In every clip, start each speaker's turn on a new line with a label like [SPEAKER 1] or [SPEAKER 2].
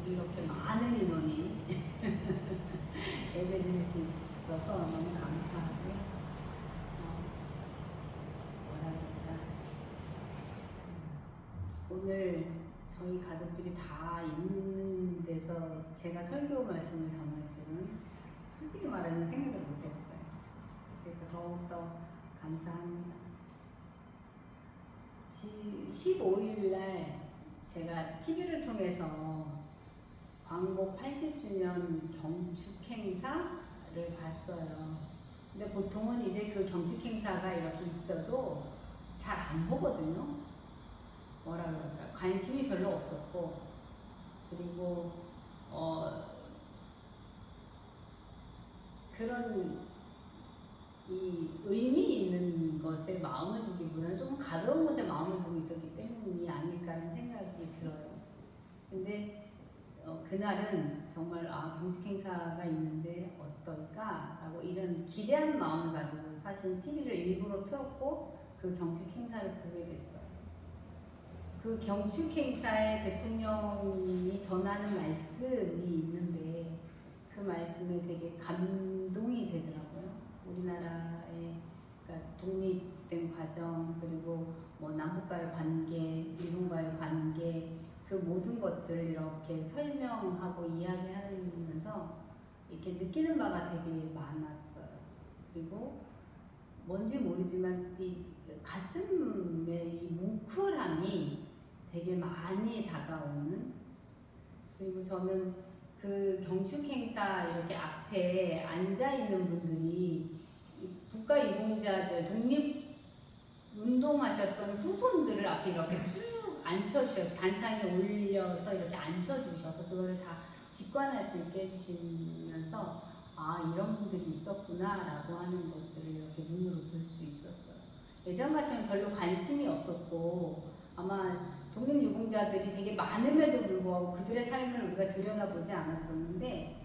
[SPEAKER 1] 이렇게 많은 인원이 예배드릴 수 있어서 너무 감사하고요. 뭐라 그럴까, 오늘 저희 가족들이 다 있는 데서 제가 설교 말씀을 전할 줄은 솔직히 말하면 생각을 못했어요. 그래서 더욱더 감사합니다. 15일 날 제가 TV를 통해서 광복 80주년 경축 행사를 봤어요. 근데 보통은 이제 그 경축 행사가 이렇게 있어도 잘 안 보거든요. 뭐라 그럴까, 관심이 별로 없었고, 그리고 그런 이 의미 있는 것에 마음을 두기보다는 좀 가벼운 것에 마음을 두고 있었기 때문이 아닐까 하는 생각이 들어요. 근데 그날은 정말 경축 행사가 있는데 어떨까라고 이런 기대하는 마음을 가지고 사실 TV를 일부러 틀었고 그 경축 행사를 보게 됐어요. 그 경축 행사에 대통령이 전하는 말씀이 있는데 그 말씀에 되게 감동이 되더라고요. 우리나라의 그러니까 독립된 과정, 그리고 뭐 남북과의 관계, 일본과의 관계, 그 모든 것들을 이렇게 설명하고 이야기하면서 이렇게 느끼는 바가 되게 많았어요. 그리고 뭔지 모르지만 이 가슴의 이 뭉클함이 되게 많이 다가오는, 그리고 저는 그 경축 행사 이렇게 앞에 앉아 있는 분들이 국가 유공자들, 독립 운동하셨던 후손들을 앞에 이렇게 쭉 앉혀주셔서 단상에 올려서 이렇게 앉혀주셔서 그거를 다 직관할 수 있게 해주시면서 이런 분들이 있었구나라고 하는 것들을 이렇게 눈으로 볼 수 있었어요. 예전 같으면 별로 관심이 없었고 아마 독립유공자들이 되게 많음에도 불구하고 그들의 삶을 우리가 들여다보지 않았었는데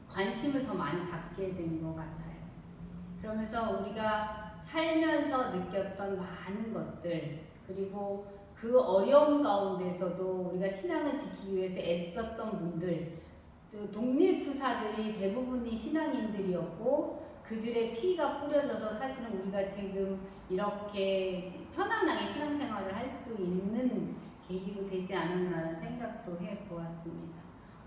[SPEAKER 1] 관심을 더 많이 갖게 된 것 같아요. 그러면서 우리가 살면서 느꼈던 많은 것들, 그리고 그 어려움 가운데서도 우리가 신앙을 지키기 위해서 애썼던 분들, 또 독립투사들이 대부분이 신앙인들이었고 그들의 피가 뿌려져서 사실은 우리가 지금 이렇게 편안하게 신앙생활을 할 수 있는 계기도 되지 않았나라는 생각도 해보았습니다.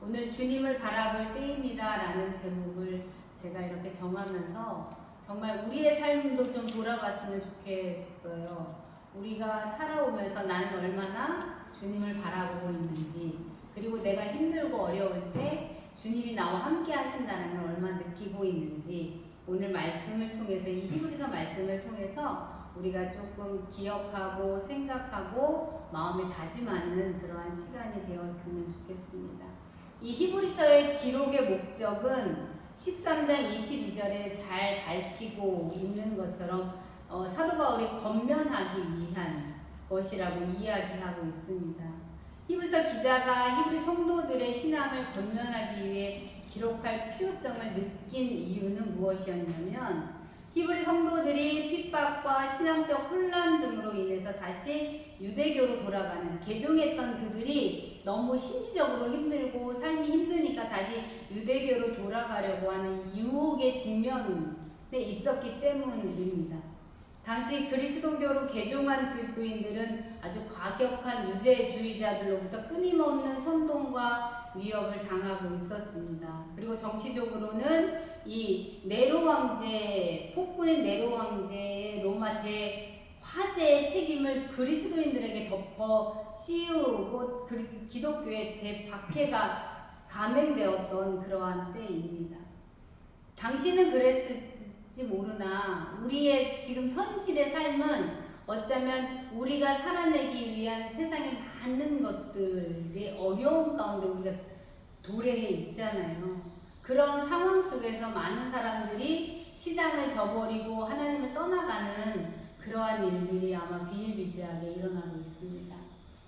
[SPEAKER 1] 오늘 주님을 바라볼 때입니다 라는 제목을 제가 이렇게 정하면서 정말 우리의 삶도 좀 돌아봤으면 좋겠어요. 우리가 살아오면서 나는 얼마나 주님을 바라보고 있는지, 그리고 내가 힘들고 어려울 때 주님이 나와 함께 하신다는 걸 얼마나 느끼고 있는지 오늘 말씀을 통해서, 이 히브리서 말씀을 통해서 우리가 조금 기억하고 생각하고 마음을 다짐하는 그러한 시간이 되었으면 좋겠습니다. 이 히브리서의 기록의 목적은 13장 22절에 잘 밝히고 있는 것처럼 사도 바울이 권면하기 위한 것이라고 이야기하고 있습니다. 히브리서 기자가 히브리 성도들의 신앙을 권면하기 위해 기록할 필요성을 느낀 이유는 무엇이었냐면, 히브리 성도들이 핍박과 신앙적 혼란 등으로 인해서 다시 유대교로 돌아가는, 개종했던 그들이 너무 심리적으로 힘들고 삶이 힘드니까 다시 유대교로 돌아가려고 하는 유혹의 직면에 있었기 때문입니다. 당시 그리스도교로 개종한 그리스도인들은 아주 과격한 유대주의자들로부터 끊임없는 선동과 위협을 당하고 있었습니다. 그리고 정치적으로는 이 네로 황제, 폭군인 네로 황제의 로마 대화재의 책임을 그리스도인들에게 덮어 씌우고 기독교의 대박해가 감행되었던 그러한 때입니다. 당시는 그랬을지 모르나 우리의 지금 현실의 삶은 어쩌면 우리가 살아내기 위한 세상의 많은 것들이 어려움 가운데 우리가 도래해 있잖아요. 그런 상황 속에서 많은 사람들이 신앙을 저버리고 하나님을 떠나가는 그러한 일들이 아마 비일비재하게 일어나고 있습니다.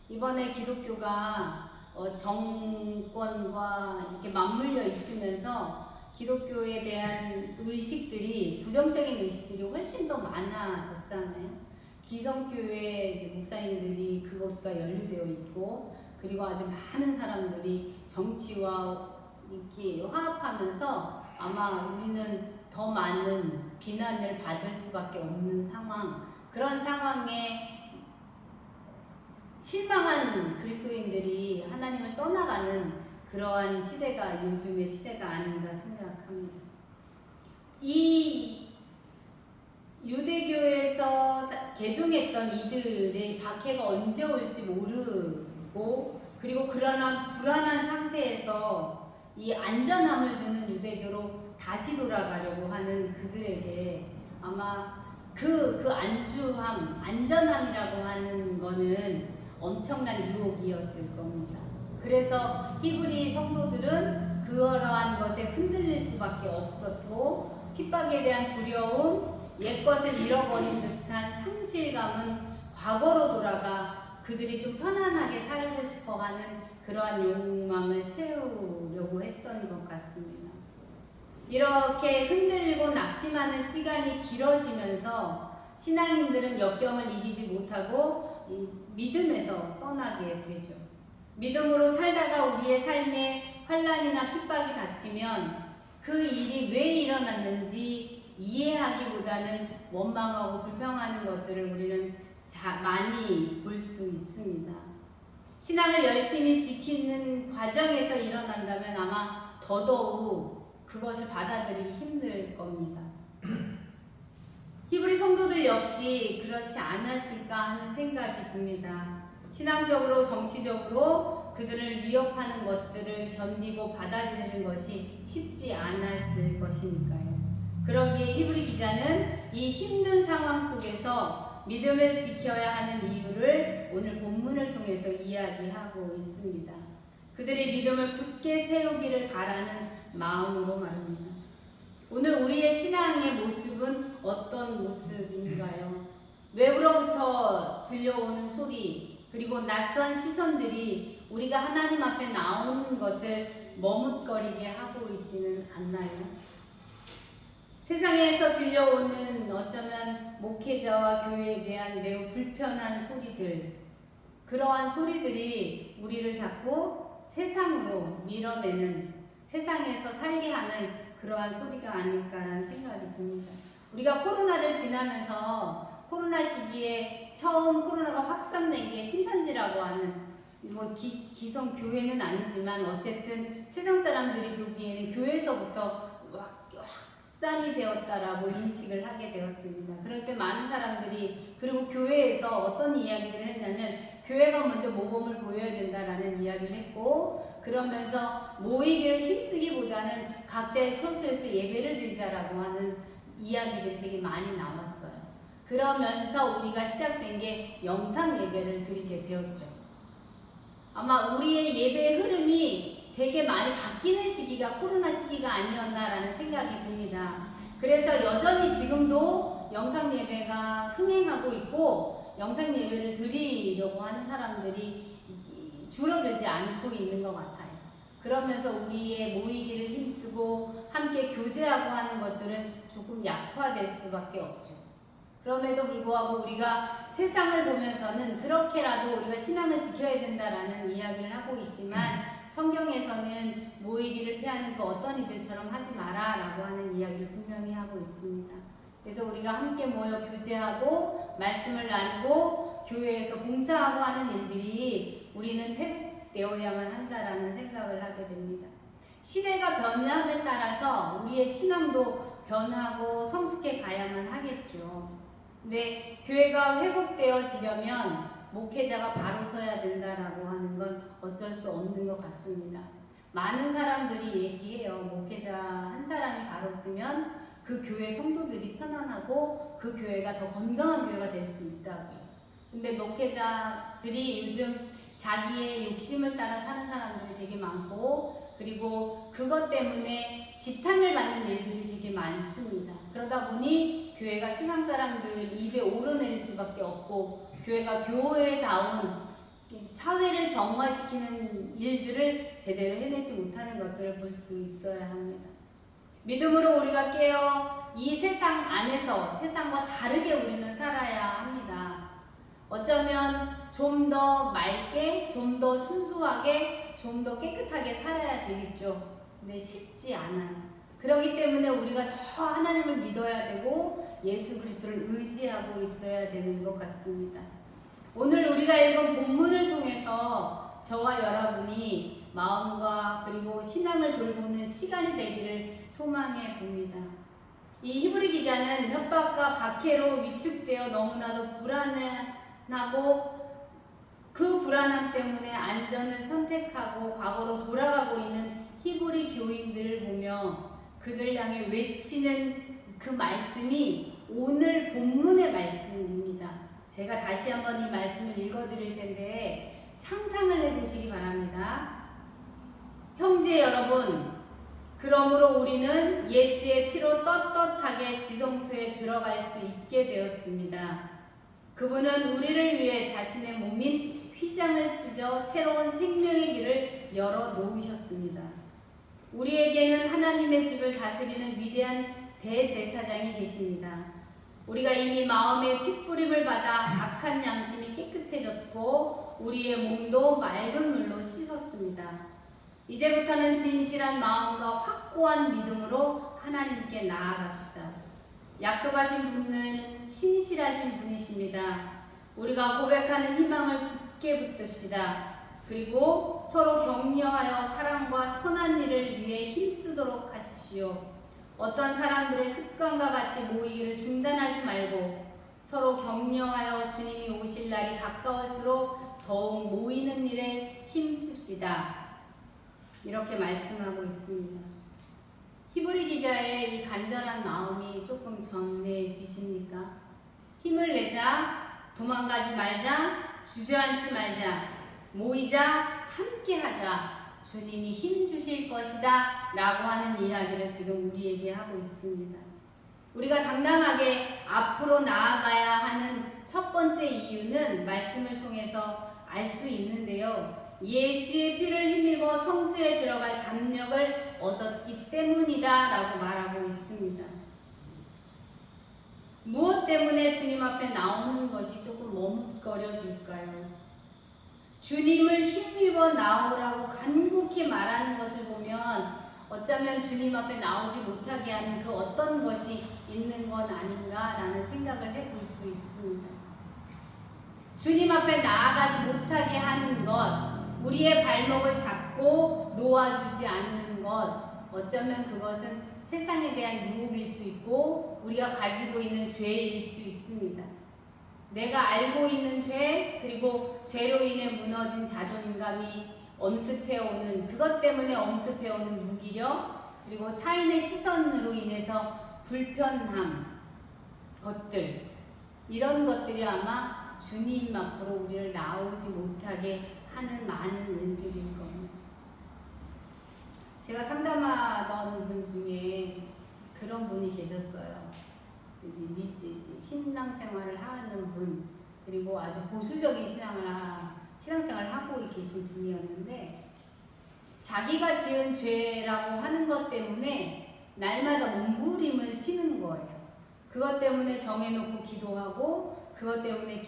[SPEAKER 1] 이번에 기독교가 정권과 이렇게 맞물려 있으면서 기독교에 대한 의식들이, 부정적인 의식들이 훨씬 더 많아졌잖아요. 기성교회 목사님들이 그것과 연루되어 있고, 그리고 아주 많은 사람들이 정치와 이렇게 화합하면서 아마 우리는 더 많은 비난을 받을 수밖에 없는 상황, 그런 상황에 실망한 그리스도인들이 하나님을 떠나가는 그러한 시대가 요즘의 시대가 아닌가 생각합니다. 이 유대교에서 개종했던 이들의 박해가 언제 올지 모르고, 그리고 그러나 불안한 상태에서 이 안전함을 주는 유대교로 다시 돌아가려고 하는 그들에게 아마 그 안주함, 안전함이라고 하는 거는 엄청난 유혹이었을 겁니다. 그래서 히브리 성도들은 그러한 것에 흔들릴 수밖에 없었고, 핍박에 대한 두려움, 옛것을 잃어버린 듯한 상실감은 과거로 돌아가 그들이 좀 편안하게 살고 싶어하는 그러한 욕망을 채우려고 했던 것 같습니다. 이렇게 흔들리고 낙심하는 시간이 길어지면서 신앙인들은 역경을 이기지 못하고 믿음에서 떠나게 되죠. 믿음으로 살다가 우리의 삶에 환난이나 핍박이 닥치면 그 일이 왜 일어났는지 이해하기보다는 원망하고 불평하는 것들을 우리는 많이 볼 수 있습니다. 신앙을 열심히 지키는 과정에서 일어난다면 아마 더더욱 그것을 받아들이기 힘들 겁니다. 히브리 성도들 역시 그렇지 않았을까 하는 생각이 듭니다. 신앙적으로, 정치적으로 그들을 위협하는 것들을 견디고 받아들이는 것이 쉽지 않았을 것이니까요. 그러기에 히브리 기자는 이 힘든 상황 속에서 믿음을 지켜야 하는 이유를 오늘 본문을 통해서 이야기하고 있습니다. 그들의 믿음을 굳게 세우기를 바라는 마음으로 말입니다. 오늘 우리의 신앙의 모습은 어떤 모습인가요? 외부로부터 들려오는 소리, 그리고 낯선 시선들이 우리가 하나님 앞에 나오는 것을 머뭇거리게 하고 있지는 않나요? 세상에서 들려오는 어쩌면 목회자와 교회에 대한 매우 불편한 소리들, 그러한 소리들이 우리를 자꾸 세상으로 밀어내는, 세상에서 살게 하는 그러한 소리가 아닐까라는 생각이 듭니다. 우리가 코로나를 지나면서 코로나 시기에 처음 코로나가 확산된 게 신천지라고 하는 기성 교회는 아니지만 어쨌든 세상 사람들이 보기에는 교회에서부터 확산이 되었다라고 인식을 하게 되었습니다. 그럴 때 많은 사람들이, 그리고 교회에서 어떤 이야기를 했냐면 교회가 먼저 모범을 보여야 된다라는 이야기를 했고, 그러면서 모이기를 힘쓰기보다는 각자의 처소에서 예배를 드리자라고 하는 이야기들이 되게 많이 나왔어요. 그러면서 우리가 시작된 게 영상 예배를 드리게 되었죠. 아마 우리의 예배의 흐름이 되게 많이 바뀌는 시기가 코로나 시기가 아니었나라는 생각이 듭니다. 그래서 여전히 지금도 영상 예배가 흥행하고 있고 영상 예배를 드리려고 하는 사람들이 줄어들지 않고 있는 것 같아요. 그러면서 우리의 모이기를 힘쓰고 함께 교제하고 하는 것들은 조금 약화될 수밖에 없죠. 그럼에도 불구하고 우리가 세상을 보면서는 그렇게라도 우리가 신앙을 지켜야 된다라는 이야기를 하고 있지만 성경에서는 모이기를 피하는 그 어떤 이들처럼 하지 마라 라고 하는 이야기를 분명히 하고 있습니다. 그래서 우리가 함께 모여 교제하고 말씀을 나누고 교회에서 봉사하고 하는 일들이 우리는 회복되어야만 한다라는 생각을 하게 됩니다. 시대가 변함에 따라서 우리의 신앙도 변하고 성숙해 가야만 하겠죠. 근데 교회가 회복되어지려면 목회자가 바로 서야 된다라고 하는 건 어쩔 수 없는 것 같습니다. 많은 사람들이 얘기해요. 목회자 한 사람이 바로 서면 그 교회 성도들이 편안하고 그 교회가 더 건강한 교회가 될 수 있다고요. 근데 목회자들이 요즘 자기의 욕심을 따라 사는 사람들이 되게 많고, 그리고 그것 때문에 지탄을 받는 일들이 되게 많습니다. 그러다 보니 교회가 세상 사람들 입에 오르내릴 수밖에 없고, 교회가 교회다운 사회를 정화시키는 일들을 제대로 해내지 못하는 것들을 볼 수 있어야 합니다. 믿음으로 우리가 깨어 이 세상 안에서 세상과 다르게 우리는 살아야 합니다. 어쩌면 좀 더 맑게, 좀 더 순수하게, 좀 더 깨끗하게 살아야 되겠죠. 근데 쉽지 않아요. 그렇기 때문에 우리가 더 하나님을 믿어야 되고 예수 그리스도를 의지하고 있어야 되는 것 같습니다. 오늘 우리가 읽은 본문을 통해서 저와 여러분이 마음과 그리고 신앙을 돌보는 시간이 되기를 소망해 봅니다. 이 히브리 기자는 협박과 박해로 위축되어 너무나도 불안하고 그 불안함 때문에 안전을 선택하고 과거로 돌아가고 있는 히브리 교인들을 보며 그들 향해 외치는 그 말씀이 오늘 본문의 말씀입니다. 제가 다시 한번 이 말씀을 읽어드릴 텐데 상상을 해보시기 바랍니다. 형제 여러분, 그러므로 우리는 예수의 피로 떳떳하게 지성소에 들어갈 수 있게 되었습니다. 그분은 우리를 위해 자신의 몸인 휘장을 찢어 새로운 생명의 길을 열어 놓으셨습니다. 우리에게는 하나님의 집을 다스리는 위대한 대제사장이 계십니다. 우리가 이미 마음의 핏부림을 받아 악한 양심이 깨끗해졌고 우리의 몸도 맑은 물로 씻었습니다. 이제부터는 진실한 마음과 확고한 믿음으로 하나님께 나아갑시다. 약속하신 분은 신실하신 분이십니다. 우리가 고백하는 희망을 굳게 붙듭시다. 그리고 서로 격려하여 사랑과 선한 일을 위해 힘쓰도록 하십시오. 어떤 사람들의 습관과 같이 모이기를 중단하지 말고 서로 격려하여 주님이 오실 날이 가까울수록 더욱 모이는 일에 힘씁시다. 이렇게 말씀하고 있습니다. 히브리 기자의 이 간절한 마음이 조금 전해지십니까? 힘을 내자, 도망가지 말자, 주저앉지 말자, 모이자, 함께하자, 주님이 힘 주실 것이다 라고 하는 이야기를 지금 우리에게 하고 있습니다. 우리가 당당하게 앞으로 나아가야 하는 첫 번째 이유는 말씀을 통해서 알 수 있는데요. 예수의 피를 힘입어 성수에 들어갈 담력을 얻었기 때문이다 라고 말하고 있습니다. 무엇 때문에 주님 앞에 나오는 것이 조금 머뭇거려질까요? 주님을 힘입어 나오라고 간곡히 말하는 것을 보면 어쩌면 주님 앞에 나오지 못하게 하는 그 어떤 것이 있는 건 아닌가라는 생각을 해볼 수 있습니다. 주님 앞에 나아가지 못하게 하는 것, 우리의 발목을 잡고 놓아주지 않는 것, 어쩌면 그것은 세상에 대한 유혹일 수 있고 우리가 가지고 있는 죄일 수 있습니다. 내가 알고 있는 죄, 그리고 죄로 인해 무너진 자존감이 엄습해오는, 그것 때문에 엄습해오는 무기력, 그리고 타인의 시선으로 인해서 불편함, 것들, 이런 것들이 아마 주님 앞으로 우리를 나오지 못하게 하는 많은 일들일 겁니다. 제가 상담하던 분 중에 그런 분이 계셨어요. 신앙생활을 하는 분, 그리고 아주 보수적인 신앙생활을 하고 계신 분이었는데 자기가 지은 죄라고 하는 것 때문에 날마다 몸부림을 치는 거예요. 그것 때문에 정해놓고 기도하고 그것 때문에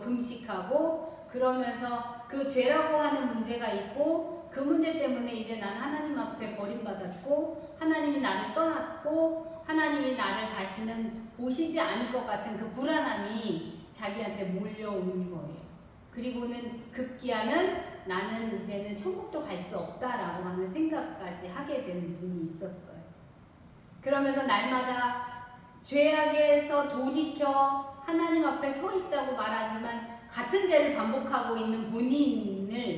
[SPEAKER 1] 금식하고 그러면서 그 죄라고 하는 문제가 있고 그 문제 때문에 이제 난 하나님 앞에 버림받았고 하나님이 나를 떠났고 하나님이 나를 다시는 보시지 않을 것 같은 그 불안함이 자기한테 몰려오는 거예요. 그리고는 급기야는 나는 이제는 천국도 갈 수 없다라고 하는 생각까지 하게 되는 분이 있었어요. 그러면서 날마다 죄악에서 돌이켜 하나님 앞에 서 있다고 말하지만 같은 죄를 반복하고 있는 본인이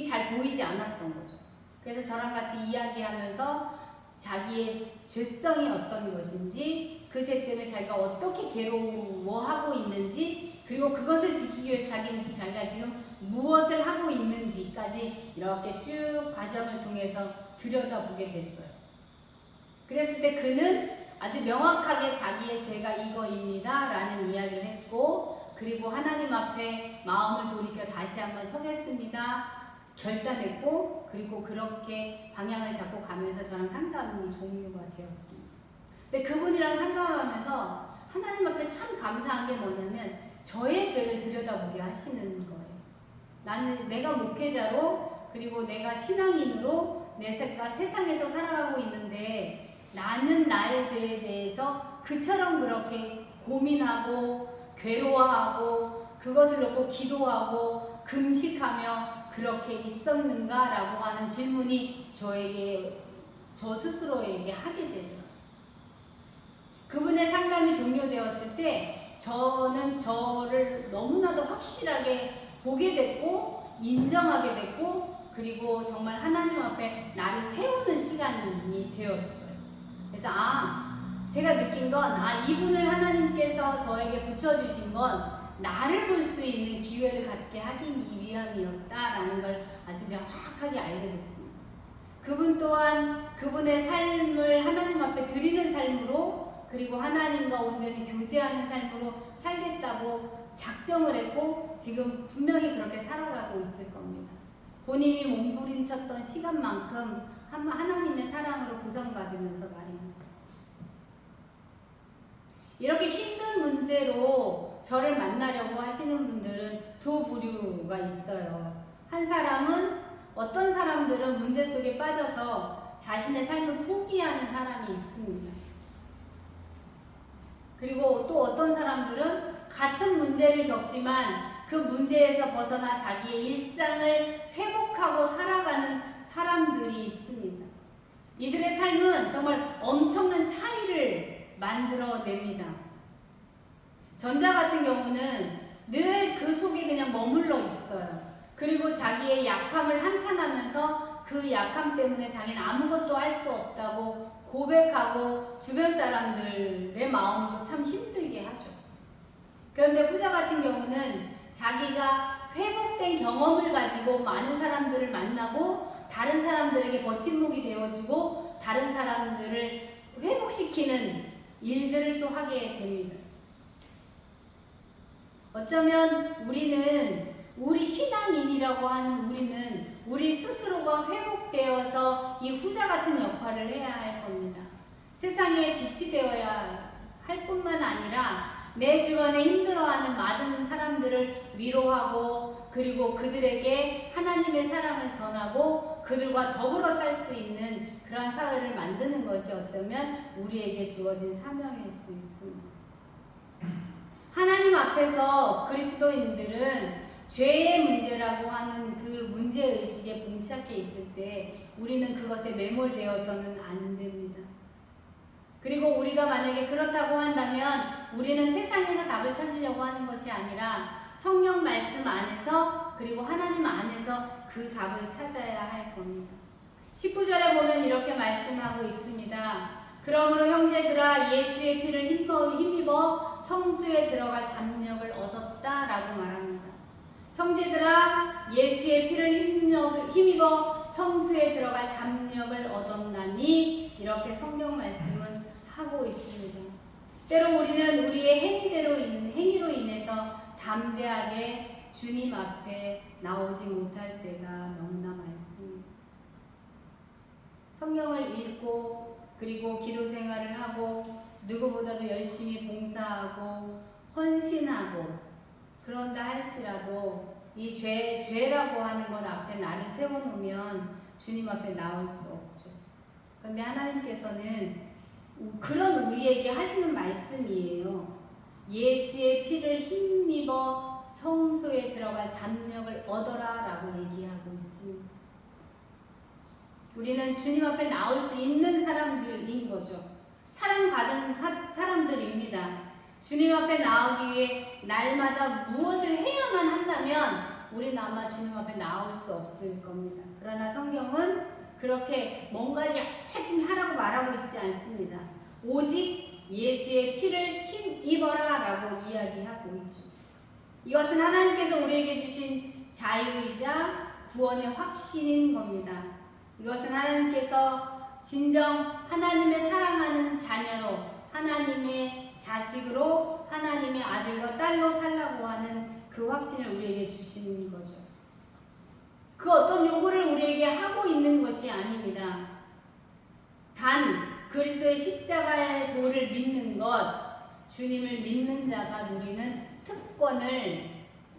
[SPEAKER 1] 잘 보이지 않았던 거죠. 그래서 저랑 같이 이야기하면서 자기의 죄성이 어떤 것인지 그 죄 때문에 자기가 어떻게 괴로워하고 있는지 그리고 그것을 지키기 위해서 자기가 지금 무엇을 하고 있는지까지 이렇게 쭉 과정을 통해서 들여다보게 됐어요. 그랬을 때 그는 아주 명확하게 자기의 죄가 이거입니다 라는 이야기를 했고 그리고 하나님 앞에 마음을 돌이켜 다시 한번 서겠습니다 결단했고 그리고 그렇게 방향을 잡고 가면서 저랑 상담이 종료가 되었습니다. 근데 그분이랑 상담하면서 하나님 앞에 참 감사한 게 뭐냐면 저의 죄를 들여다보게 하시는 거예요. 내가 목회자로 그리고 내가 신앙인으로 내가 세상에서 살아가고 있는데 나는 나의 죄에 대해서 그처럼 그렇게 고민하고 괴로워하고 그것을 놓고 기도하고 금식하며 그렇게 있었는가라고 하는 질문이 저 스스로에게 하게 되더라고요. 그분의 상담이 종료되었을 때 저는 저를 너무나도 확실하게 보게 됐고 인정하게 됐고 그리고 정말 하나님 앞에 나를 세우는 시간이 되었어요. 그래서 제가 느낀 건 이분을 하나님께서 저에게 붙여주신 건 나를 볼 수 있는 기회를 갖게 하기 위함이었다라는 걸 아주 명확하게 알게 됐습니다. 그분 또한 그분의 삶을 하나님 앞에 드리는 삶으로 그리고 하나님과 온전히 교제하는 삶으로 살겠다고 작정을 했고 지금 분명히 그렇게 살아가고 있을 겁니다. 본인이 몸부림쳤던 시간만큼 하나님의 사랑으로 구성받으면서 말입니다. 이렇게 힘든 문제로 저를 만나려고 하시는 분들은 두 부류가 있어요. 한 사람은 어떤 사람들은 문제 속에 빠져서 자신의 삶을 포기하는 사람이 있습니다. 그리고 또 어떤 사람들은 같은 문제를 겪지만 그 문제에서 벗어나 자기의 일상을 회복하고 살아가는 사람들이 있습니다. 이들의 삶은 정말 엄청난 차이를 만들어냅니다. 전자 같은 경우는 늘 그 속에 그냥 머물러 있어요. 그리고 자기의 약함을 한탄하면서 그 약함 때문에 자기는 아무것도 할 수 없다고 고백하고 주변 사람들의 마음도 참 힘들게 하죠. 그런데 후자 같은 경우는 자기가 회복된 경험을 가지고 많은 사람들을 만나고 다른 사람들에게 버팀목이 되어주고 다른 사람들을 회복시키는 일들을 또 하게 됩니다. 어쩌면 우리 신앙인이라고 하는 우리는 우리 스스로가 회복되어서 이 후자 같은 역할을 해야 할 겁니다. 세상에 빛이 되어야 할 뿐만 아니라 내 주변에 힘들어하는 많은 사람들을 위로하고 그리고 그들에게 하나님의 사랑을 전하고 그들과 더불어 살 수 있는 그러한 사회를 만드는 것이 어쩌면 우리에게 주어진 사명일 수 있습니다. 하나님 앞에서 그리스도인들은 죄의 문제라고 하는 그 문제의식에 봉착해 있을 때 우리는 그것에 매몰되어서는 안 됩니다. 그리고 우리가 만약에 그렇다고 한다면 우리는 세상에서 답을 찾으려고 하는 것이 아니라 성령 말씀 안에서 그리고 하나님 안에서 그 답을 찾아야 할 겁니다. 19절에 보면 이렇게 말씀하고 있습니다. 그러므로 형제들아 예수의 피를 힘입어 성수에 들어갈 담력을 얻었다라고 말합니다. 형제들아 예수의 피를 힘입어 성수에 들어갈 담력을 얻었나니 이렇게 성경 말씀은 하고 있습니다. 때로 우리는 우리의 행위로 인해서 담대하게 주님 앞에 나오지 못할 때가 너무나 많습니다. 성경을 읽고 그리고 기도 생활을 하고 누구보다도 열심히 봉사하고 헌신하고 그런다 할지라도 이 죄라고 하는 것 앞에 나를 세워놓으면 주님 앞에 나올 수 없죠. 그런데 하나님께서는 그런 우리에게 하시는 말씀이에요. 예수의 피를 힘입어 성소에 들어갈 담력을 얻어라 라고 얘기하고 있습니다. 우리는 주님 앞에 나올 수 있는 사람들인 거죠. 사랑받은 사람들입니다. 주님 앞에 나오기 위해 날마다 무엇을 해야만 한다면 우리는 아마 주님 앞에 나올 수 없을 겁니다. 그러나 성경은 그렇게 뭔가를 열심히 하라고 말하고 있지 않습니다. 오직 예수의 피를 힘입어라 라고 이야기하고 있죠. 이것은 하나님께서 우리에게 주신 자유이자 구원의 확신인 겁니다. 이것은 하나님께서 진정 하나님의 사랑하는 자녀로 하나님의 자식으로 하나님의 아들과 딸로 살라고 하는 그 확신을 우리에게 주시는 거죠. 그 어떤 요구를 우리에게 하고 있는 것이 아닙니다. 단 그리스도의 십자가의 도를 믿는 것, 주님을 믿는 자가 누리는 특권을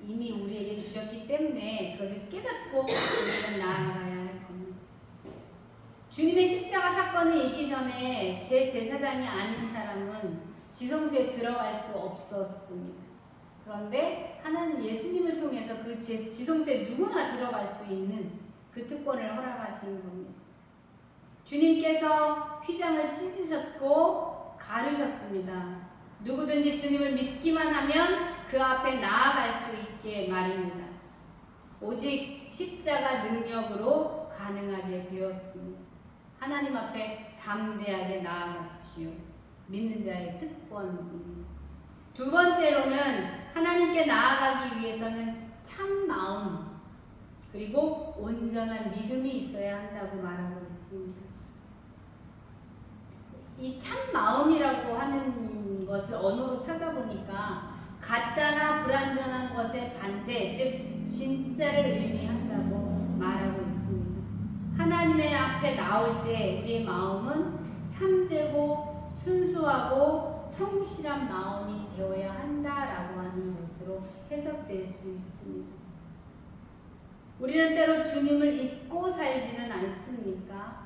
[SPEAKER 1] 이미 우리에게 주셨기 때문에 그것을 깨닫고 우리는 나아가야 할 겁니다. 주님의 십자가 사건이 있기 전에 제 제사장이 아닌 사람은 지성소에 들어갈 수 없었습니다. 그런데 하나님 예수님을 통해서 그 지성소에 누구나 들어갈 수 있는 그 특권을 허락하신 겁니다. 주님께서 휘장을 찢으셨고 가르셨습니다. 누구든지 주님을 믿기만 하면 그 앞에 나아갈 수 있게 말입니다. 오직 십자가 능력으로 가능하게 되었습니다. 하나님 앞에 담대하게 나아가십시오. 믿는 자의 특권입니다. 두 번째로는 하나님께 나아가기 위해서는 참 마음 그리고 온전한 믿음이 있어야 한다고 말하고 있습니다. 이 참 마음이라고 하는 것을 언어로 찾아보니까 가짜나 불완전한 것의 반대, 즉 진짜를 의미한다고 말하고 있습니다. 하나님의 앞에 나올 때 우리의 마음은 참되고 순수하고 성실한 마음이 되어야 한다라고 하는 것으로 해석될 수 있습니다. 우리는 때로 주님을 잊고 살지는 않습니까?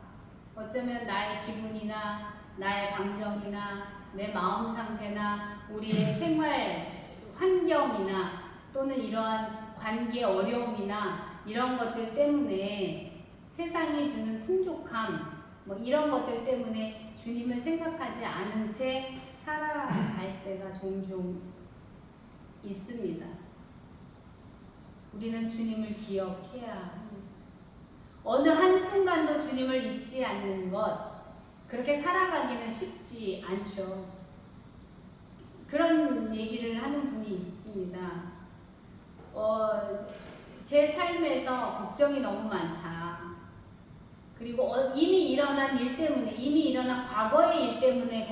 [SPEAKER 1] 어쩌면 나의 기분이나 나의 감정이나 내 마음 상태나 우리의 생활 환경이나 또는 이러한 관계 어려움이나 이런 것들 때문에 세상이 주는 풍족함 이런 것들 때문에 주님을 생각하지 않은 채 살아갈 때가 종종 있습니다. 우리는 주님을 기억해야 합니다. 어느 한순간도 주님을 잊지 않는 것 그렇게 살아가기는 쉽지 않죠. 그런 얘기를 하는 분이 있습니다. 제 삶에서 걱정이 너무 많다. 그리고 이미 일어난 일 때문에, 이미 일어난 과거의 일 때문에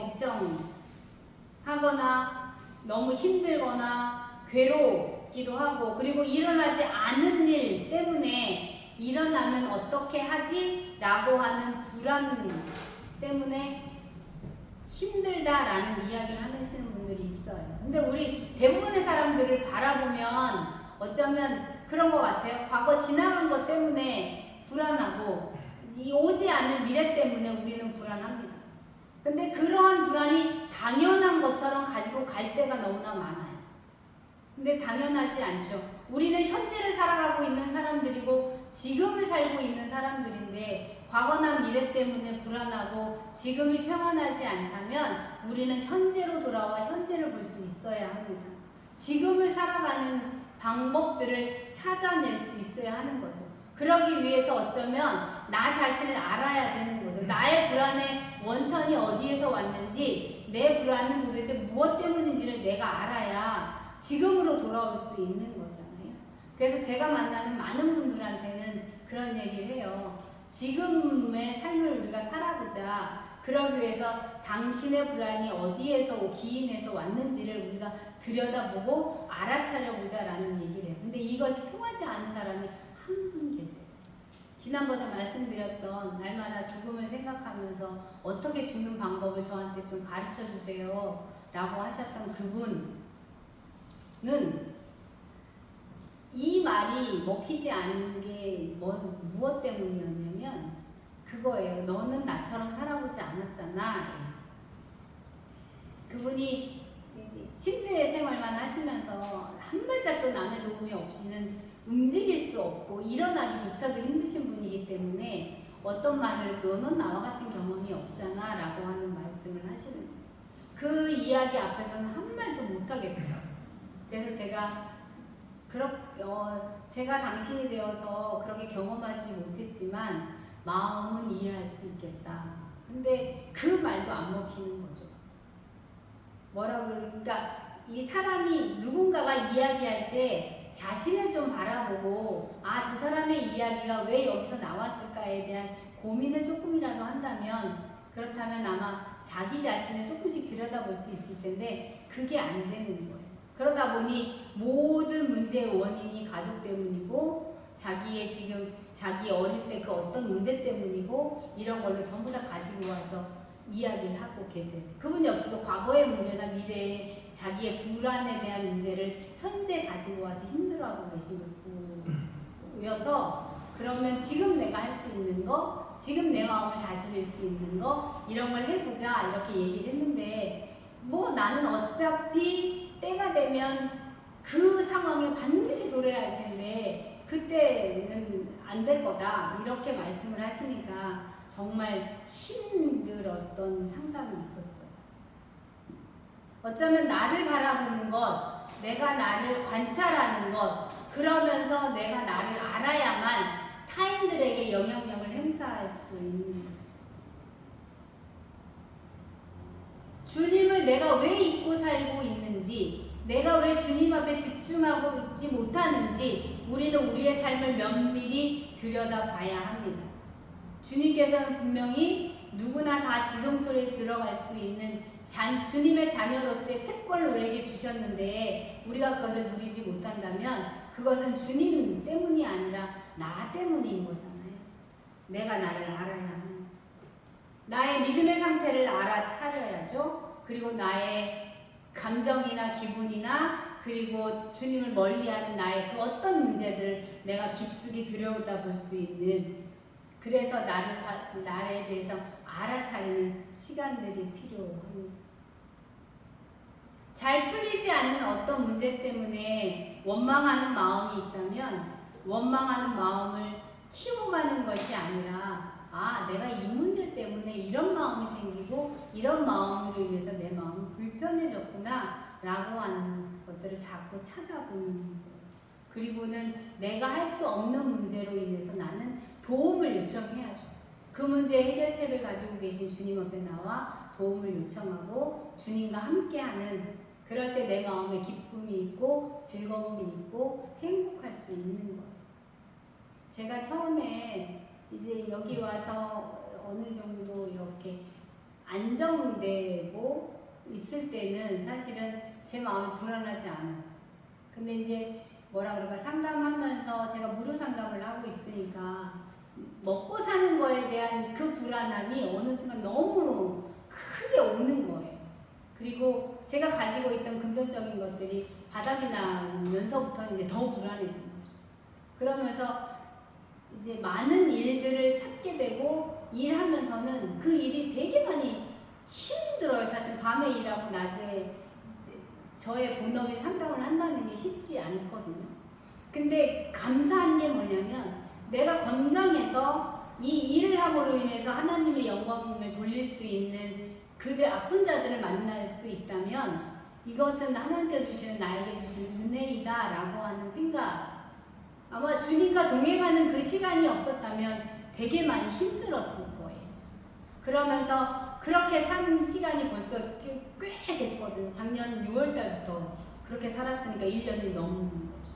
[SPEAKER 1] 걱정하거나 너무 힘들거나 괴롭기도 하고, 그리고 일어나지 않은 일 때문에 일어나면 어떻게 하지? 라고 하는 불안 때문에 힘들다라는 이야기를 하시는 분들이 있어요. 근데 우리 대부분의 사람들을 바라보면 어쩌면 그런 것 같아요. 과거 지나간 것 때문에 불안하고 오지 않을 미래 때문에 우리는 불안합니다. 근데 그러한 불안이 당연한 것처럼 가지고 갈 때가 너무나 많아요. 근데 당연하지 않죠. 우리는 현재를 살아가고 있는 사람들이고 지금을 살고 있는 사람들인데 과거나 미래 때문에 불안하고 지금이 평안하지 않다면 우리는 현재로 돌아와 현재를 볼 수 있어야 합니다. 지금을 살아가는 방법들을 찾아낼 수 있어야 하는 거죠. 그러기 위해서 어쩌면 나 자신을 알아야 되는 거죠. 나의 불안의 원천이 어디에서 왔는지, 내 불안은 도대체 무엇 때문인지를 내가 알아야 지금으로 돌아올 수 있는 거잖아요. 그래서 제가 만나는 많은 분들한테는 그런 얘기를 해요. 지금의 삶을 우리가 살아보자. 그러기 위해서 당신의 불안이 어디에서 기인해서 왔는지를 우리가 들여다보고 알아차려보자 라는 얘기를 해요. 근데 이것이 통하지 않은 사람이 한 분 계세요. 지난번에 말씀드렸던 날마다 죽음을 생각하면서 어떻게 죽는 방법을 저한테 좀 가르쳐 주세요 라고 하셨던 그분은 이 말이 먹히지 않는 게 무엇 때문이었냐면 그거예요. 너는 나처럼 살아보지 않았잖아. 그분이 침대 생활만 하시면서 한 발짝도 남의 도움이 없이는 움직일 수 없고 일어나기조차도 힘드신 분이기 때문에 어떤 말을 너는 나와 같은 경험이 없잖아 라고 하는 말씀을 하시는 거예요. 그 이야기 앞에서는 한 말도 못 하겠더라고요. 그래서 제가 당신이 되어서 그렇게 경험하지 못했지만 마음은 이해할 수 있겠다. 근데 그 말도 안 먹히는 거죠. 그러니까 이 사람이 누군가가 이야기할 때 자신을 좀 바라보고 저 사람의 이야기가 왜 여기서 나왔을까에 대한 고민을 조금이라도 한다면 그렇다면 아마 자기 자신을 조금씩 들여다볼 수 있을 텐데 그게 안 되는 거예요. 그러다 보니 모든 문제의 원인이 가족 때문이고 자기 어릴 때 그 어떤 문제 때문이고 이런 걸로 전부 다 가지고 와서 이야기를 하고 계세요. 그분 역시도 과거의 문제나 미래의 자기의 불안에 대한 문제를 현재 가지고 와서 힘들어하고 계신 거여서 그러면 지금 내가 할 수 있는 거, 지금 내 마음을 다스릴 수 있는 거 이런 걸 해보자 이렇게 얘기를 했는데 뭐 나는 어차피 때가 되면 그 상황에 반드시 도래야 할 텐데 그때는 안 될 거다 이렇게 말씀을 하시니까 정말 힘들었던 상담이 있었어요. 어쩌면 나를 바라보는 것, 내가 나를 관찰하는 것, 그러면서 내가 나를 알아야만 타인들에게 영향력을 행사할 수 있는 거죠. 주님을 내가 왜 잊고 살고 있는지, 내가 왜 주님 앞에 집중하고 있지 못하는지 우리는 우리의 삶을 면밀히 들여다봐야 합니다. 주님께서는 분명히 누구나 다 지성소리에 들어갈 수 있는 주님의 자녀로서의 특권을 우리에게 주셨는데 우리가 그것을 누리지 못한다면 그것은 주님 때문이 아니라 나 때문인 거잖아요. 내가 나를 알아야 합니다. 나의 믿음의 상태를 알아차려야죠. 그리고 나의 감정이나 기분이나 그리고 주님을 멀리하는 나의 그 어떤 문제들을 내가 깊숙이 들여다볼 수 있는, 그래서 나에 대해서 알아차리는 시간들이 필요합니다. 잘 풀리지 않는 어떤 문제 때문에 원망하는 마음이 있다면 원망하는 마음을 키워가는 것이 아니라 내가 이 문제 때문에 이런 마음이 생기고 이런 마음으로 인해서 내 마음이 불편해졌구나 라고 하는 것들을 자꾸 찾아보는 거예요. 그리고는 내가 할 수 없는 문제로 인해서 나는 도움을 요청해야죠. 그 문제의 해결책을 가지고 계신 주님 앞에 나와 도움을 요청하고 주님과 함께하는, 그럴 때 내 마음에 기쁨이 있고 즐거움이 있고 행복할 수 있는 거예요. 제가 처음에 이제 여기 와서 어느 정도 이렇게 안정되고 있을 때는 사실은 제 마음이 불안하지 않았어요. 근데 이제 상담하면서 제가 무료 상담을 하고 있으니까 먹고 사는 거에 대한 그 불안함이 어느 순간 너무 크게 오는 거예요. 그리고 제가 가지고 있던 금전적인 것들이 바닥이 나면서부터는 이제 더 불안해진 거죠. 그러면서 이제 많은 일들을 찾게 되고 일하면서는 그 일이 되게 많이 힘들어요. 사실 밤에 일하고 낮에 저의 본업인 상담을 한다는 게 쉽지 않거든요. 근데 감사한 게 뭐냐면 내가 건강해서 이 일을 함으로 인해서 하나님의 영광을 돌릴 수 있는 그들 아픈 자들을 만날 수 있다면 이것은 하나님께서 주시는 나에게 주시는 은혜이다 라고 하는 생각, 아마 주님과 동행하는 그 시간이 없었다면 되게 많이 힘들었을 거예요. 그러면서 그렇게 산 시간이 벌써 꽤 됐거든요. 작년 6월달부터 그렇게 살았으니까 1년이 넘는 거죠.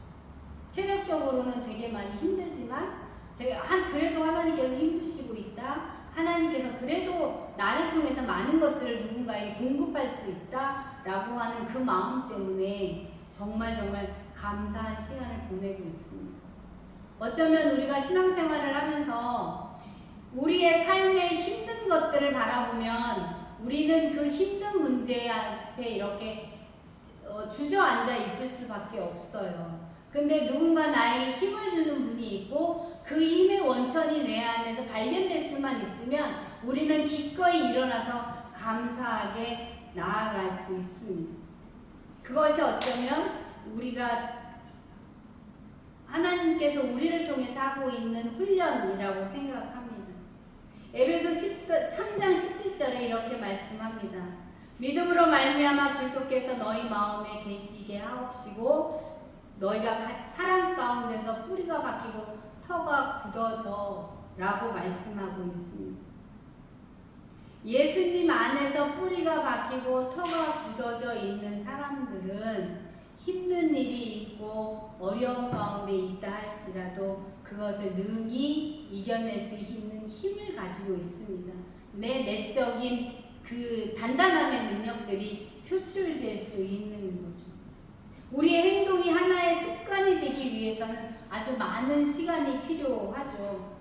[SPEAKER 1] 체력적으로는 되게 많이 힘들지만 그래도 하나님께서 힘주시고 있다. 하나님께서 그래도 나를 통해서 많은 것들을 누군가에게 공급할 수 있다라고 하는 그 마음 때문에 정말 감사한 시간을 보내고 있습니다. 어쩌면 우리가 신앙생활을 하면서 우리의 삶의 힘든 것들을 바라보면 우리는 그 힘든 문제 앞에 이렇게 주저앉아 있을 수밖에 없어요. 근데 누군가 나에게 힘을 주는 분이 있고 그 힘의 원천이 내 안에서 발견될 수만 있으면 우리는 기꺼이 일어나서 감사하게 나아갈 수 있습니다. 그것이 어쩌면 우리가 하나님께서 우리를 통해서 하고 있는 훈련이라고 생각합니다. 에베소 3장 17절에 이렇게 말씀합니다. 믿음으로 말미암아 그리스도께서 너희 마음에 계시게 하옵시고 너희가 사랑 가운데서 뿌리가 박히고 터가 굳어져 라고 말씀하고 있습니다. 예수님 안에서 뿌리가 박히고 터가 굳어져 있는 사람들은 힘든 일이 있고 어려운 가운데 있다 할지라도 그것을 능히 이겨낼 수 있는 힘을 가지고 있습니다. 내 내적인 그 단단함의 능력들이 표출될 수 있는 거죠. 우리의 행동이 하나의 습관이 되기 위해서는 아주 많은 시간이 필요하죠.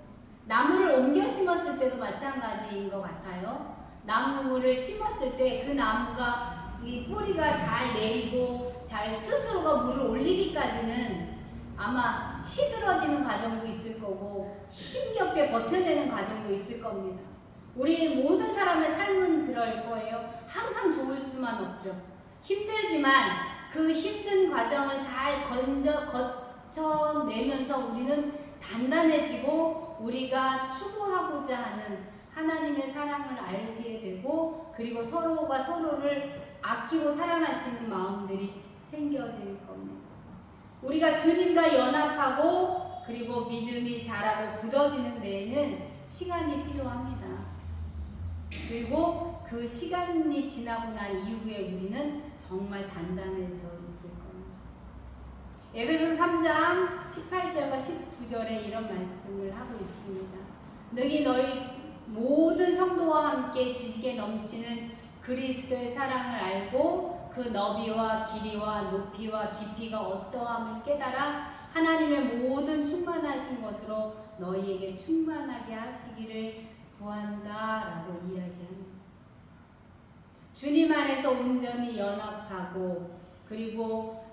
[SPEAKER 1] 나무를 옮겨 심었을 때도 마찬가지인 것 같아요. 나무를 심었을 때 그 나무가 이 뿌리가 잘 내리고 잘 스스로가 물을 올리기까지는 아마 시들어지는 과정도 있을 거고 힘겹게 버텨내는 과정도 있을 겁니다. 우리 모든 사람의 삶은 그럴 거예요. 항상 좋을 수만 없죠. 힘들지만 그 힘든 과정을 잘 거쳐내면서 우리는 단단해지고 우리가 추구하고자 하는 하나님의 사랑을 알게 되고 그리고 서로가 서로를 아끼고 사랑할 수 있는 마음들이 생겨질 겁니다. 우리가 주님과 연합하고 그리고 믿음이 자라고 굳어지는 데에는 시간이 필요합니다. 그리고 그 시간이 지나고 난 이후에 우리는 정말 단단해져 있을 겁니다. 에베소서 3장 18절과 19절에 이런 말씀을 하고 있습니다. 능히 너희 모든 성도와 함께 지식에 넘치는 그리스도의 사랑을 알고 그 너비와 길이와 높이와 깊이가 어떠함을 깨달아 하나님의 모든 충만하신 것으로 너희에게 충만하게 하시기를 구한다라고 이야기합니다. 주님 안에서 온전히 연합하고 그리고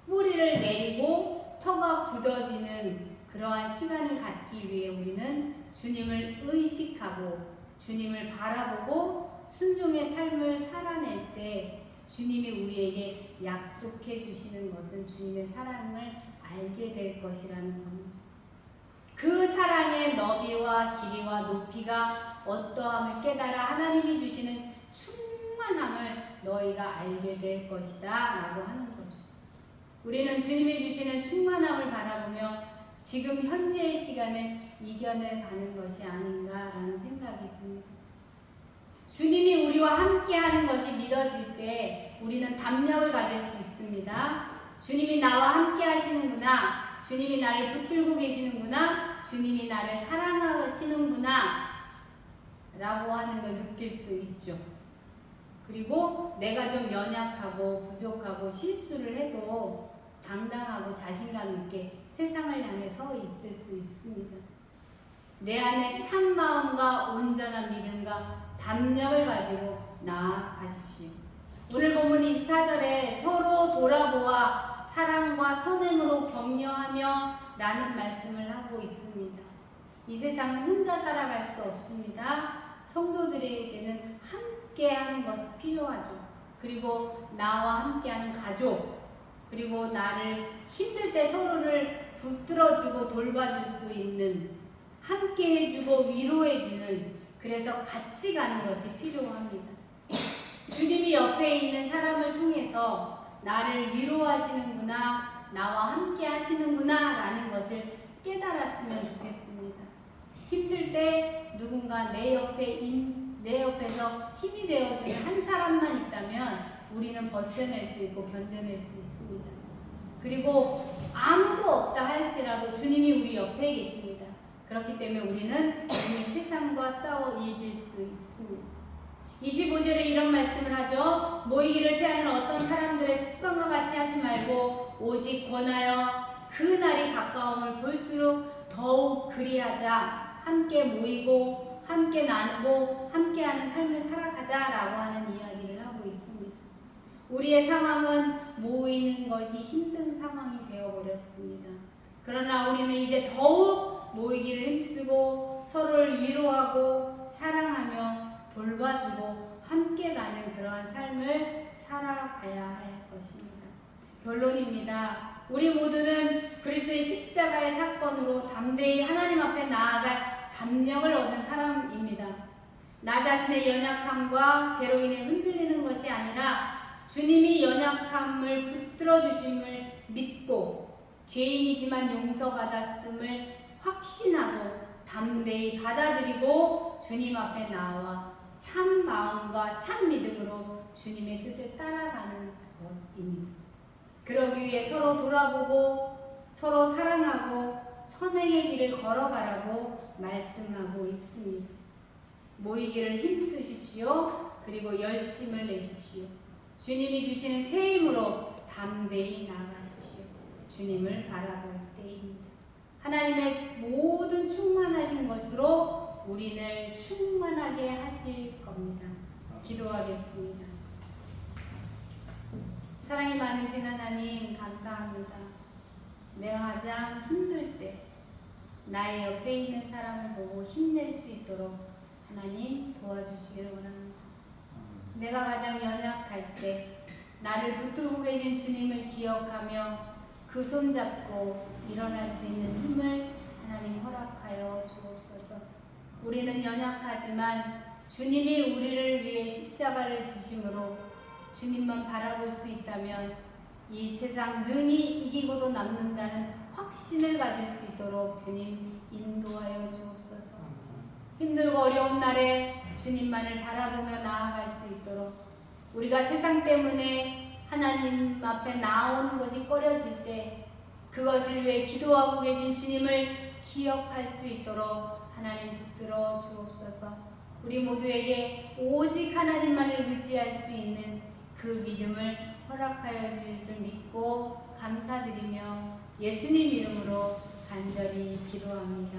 [SPEAKER 1] 뿌리를 내리고 터가 굳어지는 그러한 시간을 갖기 위해 우리는 주님을 의식하고 주님을 바라보고 순종의 삶을 살아낼 때 주님이 우리에게 약속해 주시는 것은 주님의 사랑을 알게 될 것이라는 겁니다. 그 사랑의 너비와 길이와 높이가 어떠함을 깨달아 하나님이 주시는 충만함을 너희가 알게 될 것이다 라고 하는 거죠. 우리는 주님이 주시는 충만함을 바라보며 지금 현재의 시간을 이겨내 가는 것이 아닌가라는 생각이 듭니다. 주님이 우리와 함께하는 것이 믿어질 때 우리는 담력을 가질 수 있습니다. 주님이 나와 함께 하시는구나, 주님이 나를 붙들고 계시는구나, 주님이 나를 사랑하시는구나 라고 하는 걸 느낄 수 있죠. 그리고 내가 좀 연약하고 부족하고 실수를 해도 당당하고 자신감 있게 세상을 향해 서 있을 수 있습니다. 내 안에 참 마음과 온전한 믿음과 담력을 가지고 나아가십시오. 오늘 본문 24절에 서로 돌아보아 사랑과 선행으로 격려하며 라는 말씀을 하고 있습니다. 이 세상은 혼자 살아갈 수 없습니다. 성도들에게는 함께하는 것이 필요하죠. 그리고 나와 함께하는 가족, 그리고 나를 힘들 때 서로를 붙들어주고 돌봐줄 수 있는, 함께 해주고 위로해주는, 그래서 같이 가는 것이 필요합니다. 주님이 옆에 있는 사람을 통해서 나를 위로하시는구나, 나와 함께 하시는구나 라는 것을 깨달았으면 좋겠습니다. 힘들 때 누군가 내 옆에서 힘이 되어주는 한 사람만 있다면 우리는 버텨낼 수 있고 견뎌낼 수 있습니다. 그리고 아무도 없다 할지라도 주님이 우리 옆에 계십니다. 그렇기 때문에 우리는 이미 세상과 싸워 이길 수 있습니다. 25절에 이런 말씀을 하죠. 모이기를 피하는 어떤 사람들의 습관과 같이 하지 말고 오직 권하여 그 날이 가까움을 볼수록 더욱 그리하자. 함께 모이고 함께 나누고 함께하는 삶을 살아가자라고 하는 이야기를 하고 있습니다. 우리의 상황은 모이는 것이 힘든 상황이 되어버렸습니다. 그러나 우리는 이제 더욱 모이기를 힘쓰고 서로를 위로하고 사랑하며 돌봐주고 함께 가는 그러한 삶을 살아가야 할 것입니다. 결론입니다. 우리 모두는 그리스도의 십자가의 사건으로 담대히 하나님 앞에 나아갈 담력을 얻은 사람입니다. 나 자신의 연약함과 죄로 인해 흔들리는 것이 아니라 주님이 연약함을 붙들어 주심을 믿고 죄인이지만 용서받았음을 확신하고 담대히 받아들이고 주님 앞에 나와 참 마음과 참 믿음으로 주님의 뜻을 따라가는 것입니다. 그러기 위해 서로 돌아보고 서로 사랑하고 선행의 길을 걸어가라고 말씀하고 있습니다. 모이기를 힘쓰십시오. 그리고 열심을 내십시오. 주님이 주시는 새 힘으로 담대히 나아가십시오. 주님을 바라볼 때입니다. 하나님의 모든 충만하신 것으로 우리를 충만하게 하실 겁니다. 기도하겠습니다. 사랑이 많으신 하나님 감사합니다. 내가 가장 힘들 때 나의 옆에 있는 사람을 보고 힘낼 수 있도록 하나님 도와주시기를 원합니다. 내가 가장 연약할 때 나를 붙들고 계신 주님을 기억하며 그 손 잡고 일어날 수 있는 힘을 하나님 허락하여 주옵소서. 우리는 연약하지만 주님이 우리를 위해 십자가를 지심으로 주님만 바라볼 수 있다면 이 세상 능히 이기고도 남는다는 확신을 가질 수 있도록 주님 인도하여 주옵소서. 힘들고 어려운 날에 주님만을 바라보며 나아갈 수 있도록 우리가 세상 때문에 하나님 앞에 나오는 것이 꺼려질 때 그것을 위해 기도하고 계신 주님을 기억할 수 있도록 하나님 붙들어 주옵소서. 우리 모두에게 오직 하나님만을 의지할 수 있는 그 믿음을 허락하여 주실 줄 믿고 감사드리며 예수님 이름으로 간절히 기도합니다.